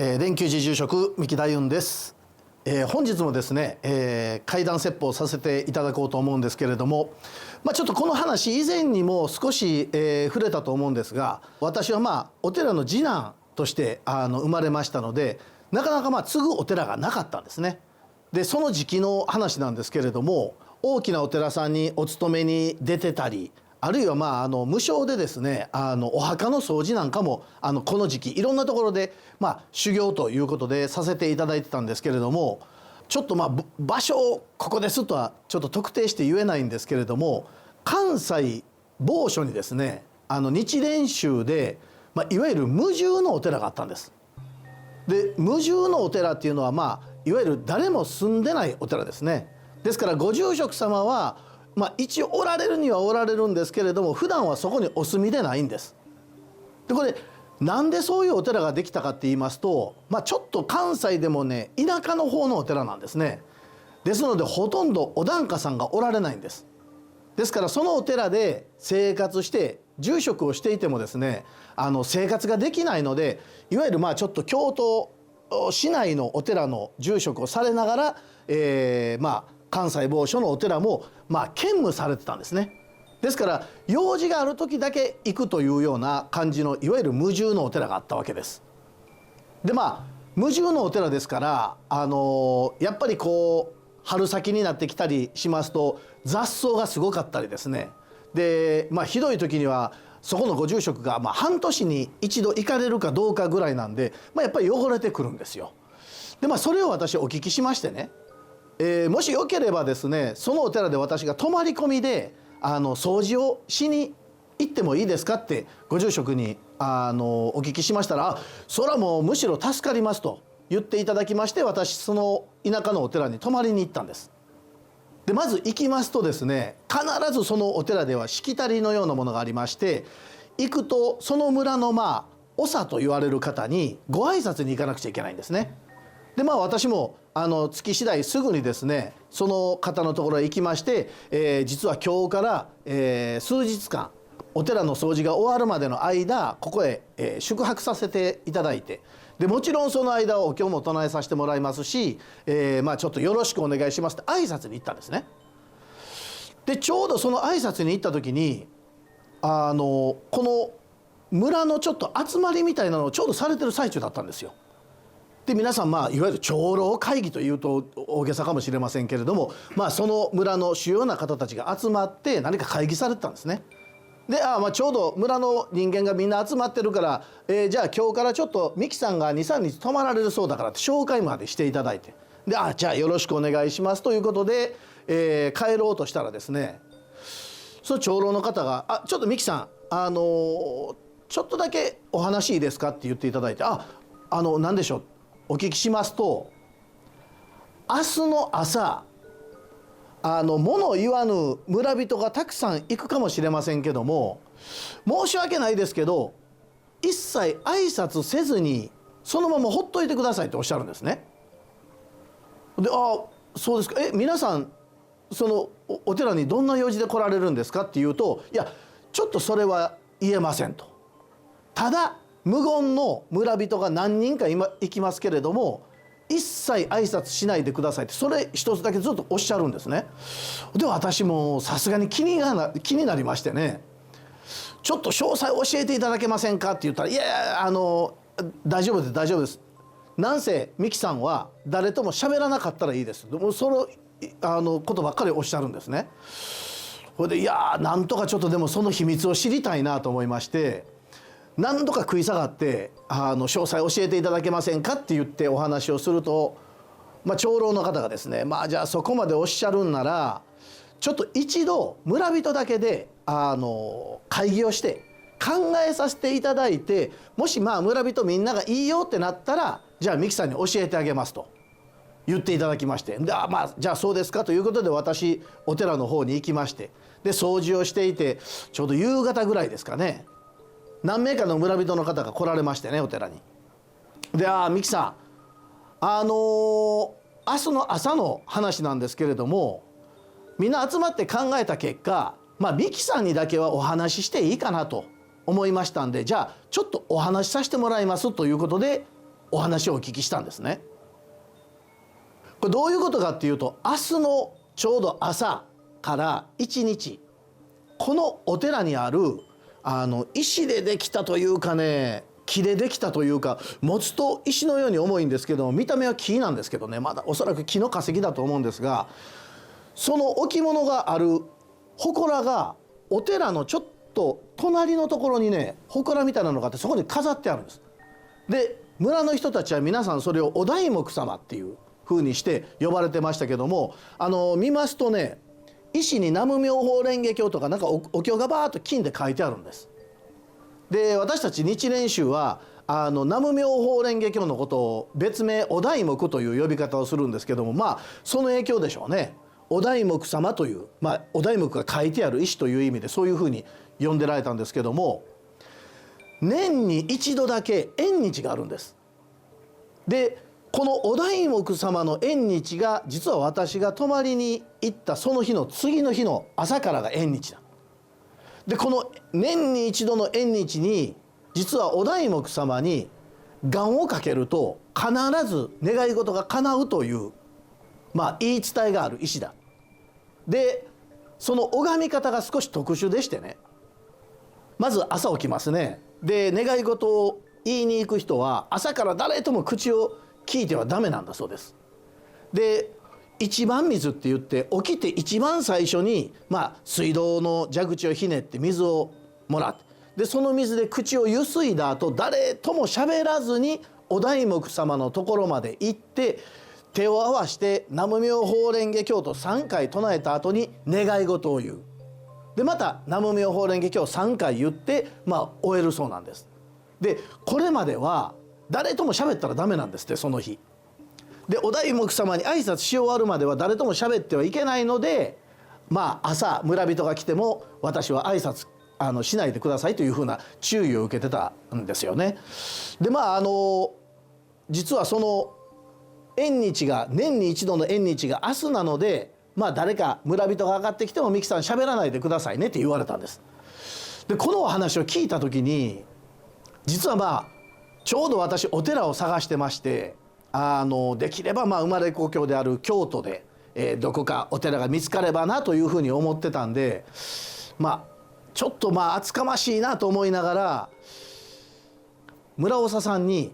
錬金寺住職三木大雲です。本日もですね、怪談説法させていただこうと思うんですけれども、ちょっとこの話以前にも少し、触れたと思うんですが、私はお寺の次男として生まれましたので、なかなか継ぐお寺がなかったんですね。でその時期の話なんですけれども、大きなお寺さんにお勤めに出てたり、あるいは無償でですね、お墓の掃除なんかもこの時期いろんなところで修行ということでさせていただいてたんですけれども、ちょっと場所ここですとはちょっと特定して言えないんですけれども、関西某所にですね、日蓮宗で、いわゆる無住のお寺があったんです。で無住のお寺っていうのはいわゆる誰も住んでないお寺ですね。ですからご住職様は一応おられるにはおられるんですけれども、普段はそこにお住みでないんです。でこれなんでそういうお寺ができたかって言いますと、ちょっと関西でもね、田舎の方のお寺なんですね。ですのでほとんどお檀家さんがおられないんです。ですからそのお寺で生活して住職をしていてもですね、生活ができないので、いわゆるちょっと京都市内のお寺の住職をされながら、関西某所のお寺も兼務されてたんですね。ですから用事がある時だけ行くというような感じの、いわゆる無住のお寺があったわけです。で無住のお寺ですから、やっぱり春先になってきたりしますと雑草がすごかったりですね。でひどい時にはそこのご住職が半年に一度行かれるかどうかぐらいなんで、やっぱり汚れてくるんですよ。でそれを私お聞きしましてね、もしよければですね、そのお寺で私が泊まり込みで掃除をしに行ってもいいですかってご住職にお聞きしましたら、それはもうむしろ助かりますと言っていただきまして、私その田舎のお寺に泊まりに行ったんです。でまず行きますとですね、必ずそのお寺ではしきたりのようなものがありまして、行くとその村の長と言われる方にご挨拶に行かなくちゃいけないんですね。で私も月次第すぐにですね、その方のところへ行きまして、実は今日から、数日間お寺の掃除が終わるまでの間ここへ、宿泊させていただいて、でもちろんその間をお経も唱えさせてもらいますし、ちょっとよろしくお願いしますって挨拶に行ったんですね。でちょうどその挨拶に行った時にこの村のちょっと集まりみたいなのをちょうどされてる最中だったんですよ。で皆さんいわゆる長老会議というと大げさかもしれませんけれども、その村の主要な方たちが集まって何か会議されてたんですね。でちょうど村の人間がみんな集まってるから、じゃあ今日からちょっと三木さんが2、3日泊まられるそうだからって紹介までしていただいて、でじゃあよろしくお願いしますということで、帰ろうとしたらですね、その長老の方が「ちょっと三木さんちょっとだけお話いいですか?」って言っていただいて「何でしょう?」お聞きしますと、明日の朝物言わぬ村人がたくさん行くかもしれませんけども、申し訳ないですけど一切挨拶せずにそのままほっといてくださいっておっしゃるんですね。でそうですか、皆さんそのお寺にどんな用事で来られるんですかって言うと、いやちょっとそれは言えませんと。ただ無言の村人が何人か行きますけれども、一切挨拶しないでくださいって、それ一つだけずっとおっしゃるんですね。で私もさすがに気になりましてね、ちょっと詳細教えていただけませんかって言ったら、いやいや大丈夫です大丈夫です、なんせ三木さんは誰とも喋らなかったらいいです、もうそのことばっかりおっしゃるんですね。これでなんとかちょっとでもその秘密を知りたいなと思いまして、何度か食い下がって詳細教えていただけませんかって言ってお話をすると、長老の方がですね、じゃあそこまでおっしゃるんならちょっと一度村人だけで会議をして考えさせていただいて、もし村人みんながいいよってなったら、じゃあ三木さんに教えてあげますと言っていただきまして、でじゃあそうですかということで私お寺の方に行きまして、で掃除をしていてちょうど夕方ぐらいですかね、何名かの村人の方が来られましてね、お寺に。で三木さん明日の朝の話なんですけれども、みんな集まって考えた結果三木さんにだけはお話ししていいかなと思いましたんで、じゃあちょっとお話しさせてもらいますということでお話をお聞きしたんですね。これどういうことかっていうと、明日のちょうど朝から1日、このお寺にある石でできたというかね、木でできたというか、持つと石のように重いんですけど、見た目は木なんですけどね、まだおそらく木の化石だと思うんですが、その置物がある祠がお寺のちょっと隣のところにね、祠みたいなのがあって、そこに飾ってあるんです。で村の人たちは皆さんそれをお題目様っていう風にして呼ばれてましたけども、見ますとね、石に南無妙法蓮華経とかなんかお経がバーッと金で書いてあるんです。で私たち日蓮宗は南無妙法蓮華経のことを別名お題目という呼び方をするんですけども、まあその影響でしょうね。お題目様という、お題目が書いてある石という意味でそういうふうに呼んでられたんですけども、年に一度だけ縁日があるんです。でこのお題目様の縁日が実は私が泊まりに行ったその日の次の日の朝からが縁日だ。でこの年に一度の縁日に実はお題目様に願をかけると必ず願い事が叶うという言い伝えがある石だ。でその拝み方が少し特殊でしてね、まず朝起きますね。で願い事を言いに行く人は朝から誰とも口を聞いてはダメなんだそうです。で一番水って言って起きて一番最初に、水道の蛇口をひねって水をもらって、でその水で口をゆすいだ後誰とも喋らずにお題目様のところまで行って手を合わして南無妙法蓮華経と3回唱えた後に願い事を言う。でまた南無妙法蓮華経を3回言って終えるそうなんです。でこれまでは誰とも喋ったらダメなんですって、その日。でお題目様に挨拶し終わるまでは誰とも喋ってはいけないので、朝村人が来ても私は挨拶しないでくださいというふうな注意を受けてたんですよね。で実はその縁日が年に一度の縁日が明日なので、誰か村人が上がってきても「ミキさん喋らないでくださいね」って言われたんです。でこのお話を聞いた時に実はちょうど私お寺を探してまして、できれば生まれ故郷である京都で、どこかお寺が見つかればなというふうに思ってたんで、ちょっと厚かましいなと思いながら村長さんに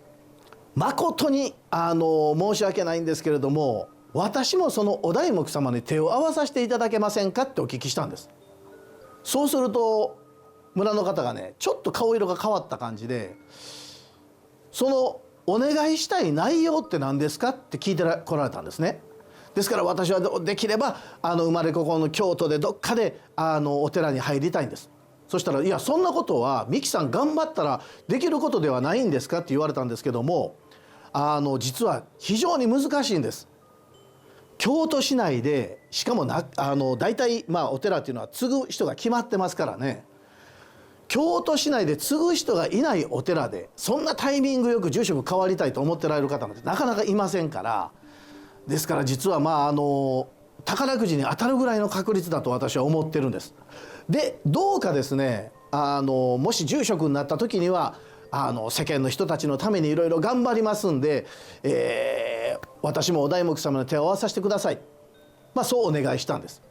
「誠に申し訳ないんですけれども私もそのお題目様に手を合わさせていただけませんか?」ってお聞きしたんです。そうすると村の方がねちょっと顔色が変わった感じで「そのお願いしたい内容って何ですか?」って聞いてこられたんですね。ですから私はできれば生まれここの京都でどっかでお寺に入りたいんです。そしたら「いやそんなことはミキさん頑張ったらできることではないんですか?」って言われたんですけども、実は非常に難しいんです。京都市内でしかも大体お寺っていうのは継ぐ人が決まってますからね。京都市内で継ぐ人がいないお寺でそんなタイミングよく住職変わりたいと思ってられる方なんてなかなかいませんから、ですから実は宝くじに当たるぐらいの確率だと私は思ってるんです。でどうかですねもし住職になった時には世間の人たちのためにいろいろ頑張りますんで、私もお題目様に手を合わさせてください、そうお願いしたんです。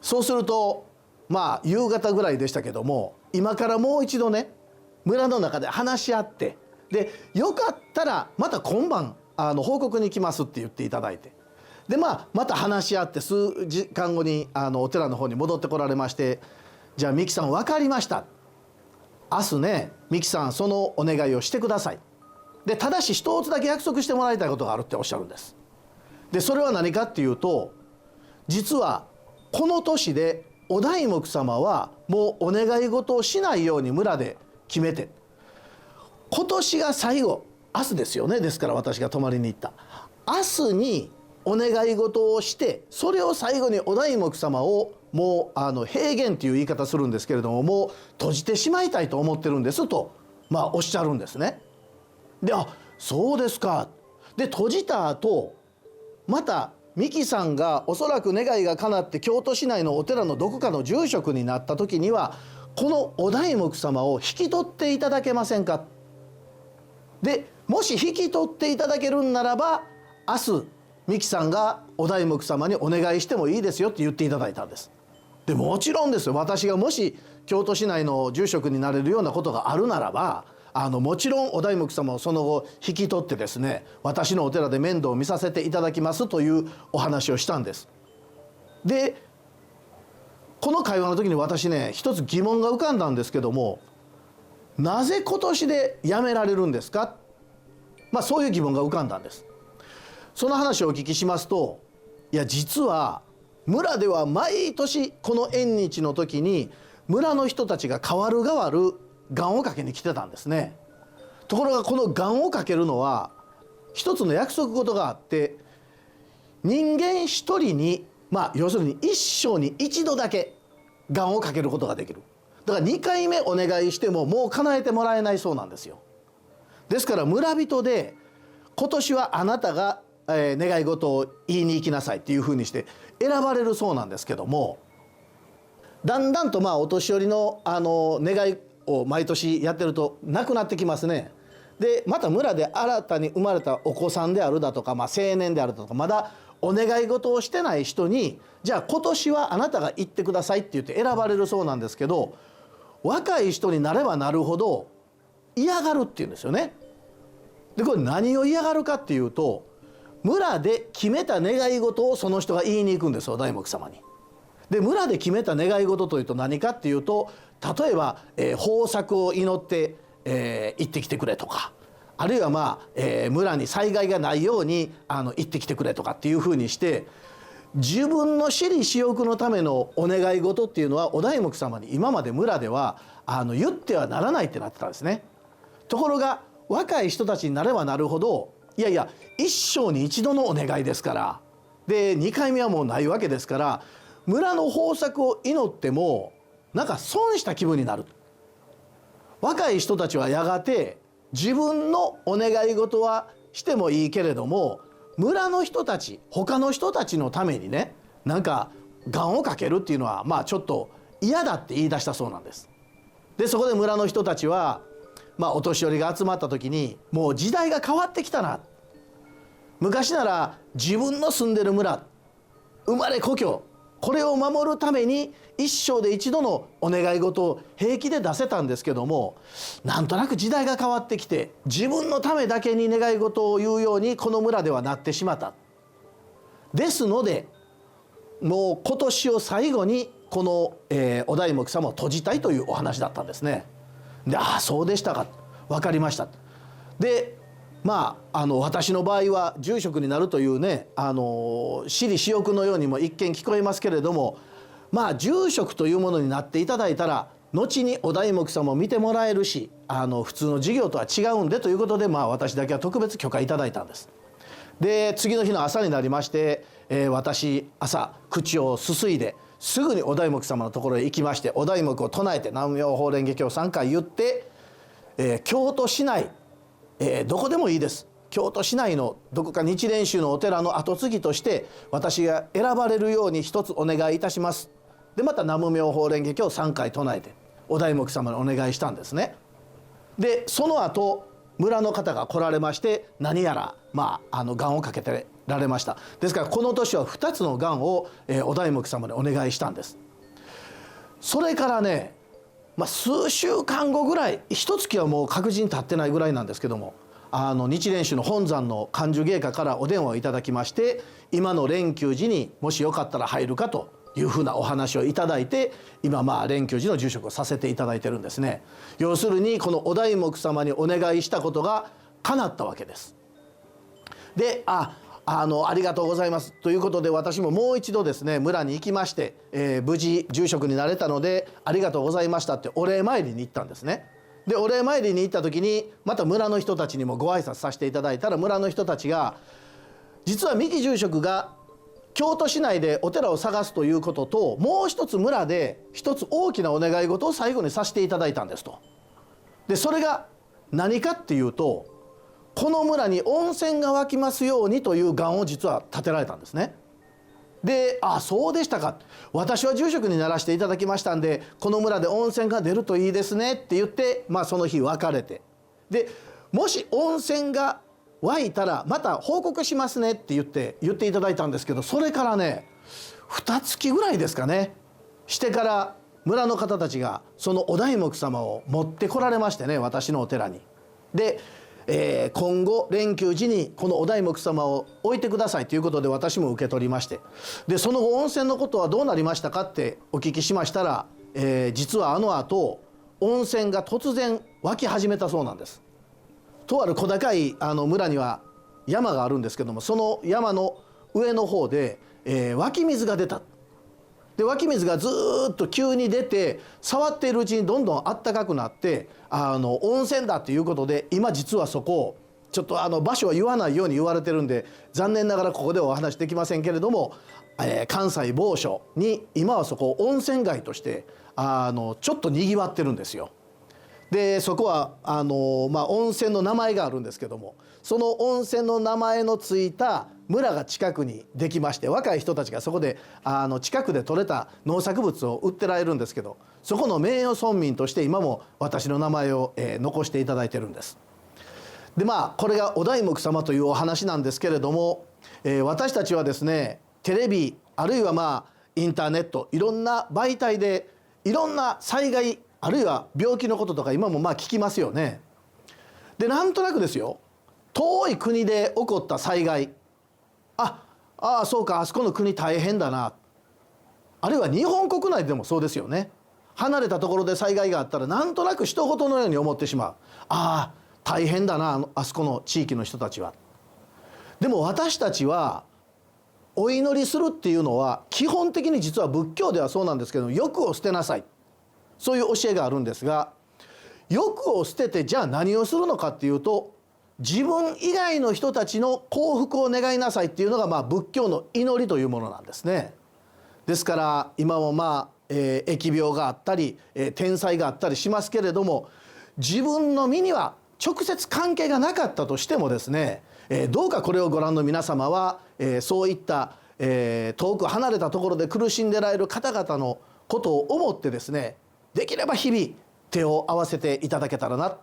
そうすると夕方ぐらいでしたけども、今からもう一度ね村の中で話し合って、でよかったらまた今晩報告に来ますって言っていただいて、でまた話し合って数時間後にお寺の方に戻ってこられまして「じゃあミキさん分かりました、明日ねミキさんそのお願いをしてください。でただし一つだけ約束してもらいたいことがある」っておっしゃるんです。でそれは何かっていうと、実はこの年でお題目様はもうお願い事をしないように村で決めて、今年が最後、明日ですよね。ですから私が泊まりに行った明日にお願い事をして、それを最後にお題目様をもう閉眼っていう言い方するんですけれども、もう閉じてしまいたいと思ってるんですとおっしゃるんですね。でそうですか。で閉じた後またミキさんがおそらく願いが叶って京都市内のお寺のどこかの住職になった時にはこのお題目様を引き取っていただけませんか。でもし引き取っていただけるんならば明日美樹さんがお題目様にお願いしてもいいですよって言っていただいたんです。でもちろんですよ、私がもし京都市内の住職になれるようなことがあるならばもちろんお題目様をその後引き取ってですね、私のお寺で面倒を見させていただきますというお話をしたんです。でこの会話の時に私ね、一つ疑問が浮かんだんですけども、なぜ今年で辞められるんですか、そういう疑問が浮かんだんです。その話をお聞きしますと、いや実は村では毎年この縁日の時に村の人たちが代わる代わる願をかけに来てたんですね。ところがこの願をかけるのは一つの約束事があって、人間一人に要するに一生に一度だけ願をかけることができる。だから2回目お願いしてももう叶えてもらえないそうなんですよ。ですから村人で今年はあなたが願い事を言いに行きなさいっていうふうにして選ばれるそうなんですけども、だんだんとお年寄りの願いを毎年やってるとなくなってきますね。でまた村で新たに生まれたお子さんであるだとか、青年であるだとか、まだお願い事をしてない人に、じゃあ今年はあなたが言ってくださいって言って選ばれるそうなんですけど、若い人になればなるほど嫌がるっていうんですよね。でこれ何を嫌がるかっていうと、村で決めた願い事をその人が言いに行くんですよ、大目様に。で村で決めた願い事というと何かっていうと、例えば、豊作を祈って、行ってきてくれとか、あるいは村に災害がないように行ってきてくれとかっていうふうにして、自分の私利私欲のためのお願い事っていうのはお題目様に今まで村では言ってはならないってなってたんですね。ところが若い人たちになればなるほど、いやいや一生に一度のお願いですから、で2回目はもうないわけですから、村の豊作を祈ってもなんか損した気分になる。若い人たちはやがて自分のお願い事はしてもいいけれども、村の人たち他の人たちのためにね、なんか願をかけるっていうのはちょっと嫌だって言い出したそうなんです。でそこで村の人たちはお年寄りが集まった時に、もう時代が変わってきたな、昔なら自分の住んでる村、生まれ故郷、これを守るために一生で一度のお願い事を平気で出せたんですけども、なんとなく時代が変わってきて自分のためだけに願い事を言うようにこの村ではなってしまった。ですのでもう今年を最後にこの、お題目様を閉じたいというお話だったんですね。でそうでしたか、分かりました。で私の場合は住職になるというね、私利私欲のようにも一見聞こえますけれども、住職というものになっていただいたら後にお題目様を見てもらえるし、普通の事業とは違うんでということで、私だけは特別許可いただいたんです。で次の日の朝になりまして、私朝口をすすいですぐにお題目様のところへ行きまして、お題目を唱えて南無妙法蓮華経3回言って、京都市内、どこでもいいです、京都市内のどこか日蓮宗のお寺の跡継ぎとして私が選ばれるように一つお願いいたします。でまた南無妙法蓮華経を3回唱えてお題目様にお願いしたんですね。でその後村の方が来られまして、何やら願をかけてられました。ですからこの年は2つの願を、お題目様にお願いしたんです。それからね、数週間後ぐらい、一月はもう確実に経ってないぐらいなんですけども、日蓮宗の本山の観樹芸家からお電話をいただきまして、今の蓮久寺にもしよかったら入るかというふうなお話をいただいて、今蓮久寺の住職をさせていただいてるんですね。要するにこのお題目様にお願いしたことが叶ったわけです。でありがとうございますということで、私ももう一度ですね村に行きまして、無事住職になれたのでありがとうございましたってお礼参りに行ったんですね。でお礼参りに行った時にまた村の人たちにもご挨拶させていただいたら、村の人たちが実は三木住職が京都市内でお寺を探すということと、もう一つ村で一つ大きなお願い事を最後にさせていただいたんですと。でそれが何かっていうと、この村に温泉が湧きますようにという願を実は立てられたんですね。でそうでしたか、私は住職にならせていただきましたんでこの村で温泉が出るといいですねって言って、その日別れて、でもし温泉が湧いたらまた報告しますねって言っていただいたんですけど、それからね2月ぐらいですかねしてから村の方たちがそのお題目様を持ってこられましてね、私のお寺に。で、今後連休時にこのお題目様を置いてくださいということで私も受け取りまして、でその後温泉のことはどうなりましたかってお聞きしましたら、実はあの後温泉が突然湧き始めたそうなんです。とある小高い村には山があるんですけども、その山の上の方で、湧き水が出た。で湧き水がずっと急に出て、触っているうちにどんどんあったかくなって温泉だということで、今実はそこちょっと場所は言わないように言われてるんで残念ながらここではお話できませんけれども、関西某所に今はそこ温泉街としてちょっとにぎわってるんですよ。でそこは温泉の名前があるんですけども、その温泉の名前のついた村が近くにできまして、若い人たちがそこで近くで採れた農作物を売ってられるんですけど、そこの名誉村民として今も私の名前を、残していただいてるんです。でこれがお題目様というお話なんですけれども、私たちはですねテレビあるいはインターネットいろんな媒体でいろんな災害あるいは病気のこととか今も聞きますよね。でなんとなくですよ、遠い国で起こった災害、そうかあそこの国大変だな、あるいは日本国内でもそうですよね。離れたところで災害があったらなんとなく人事のように思ってしまう。大変だなあそこの地域の人たちは。でも私たちはお祈りするっていうのは基本的に実は仏教ではそうなんですけど、欲を捨てなさい、そういう教えがあるんですが、欲を捨ててじゃあ何をするのかっていうと、自分以外の人たちの幸福を願いなさいっていうのが仏教の祈りというものなんですね。ですから今も疫病があったり、天災があったりしますけれども、自分の身には直接関係がなかったとしてもですね、どうかこれをご覧の皆様は、そういった、遠く離れたところで苦しんでられる方々のことを思ってですね、できれば日々手を合わせていただけたらな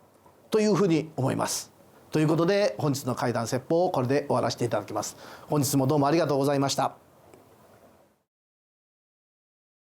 というふうに思います。ということで本日の怪談説法をこれで終わらせていただきます。本日もどうもありがとうございました。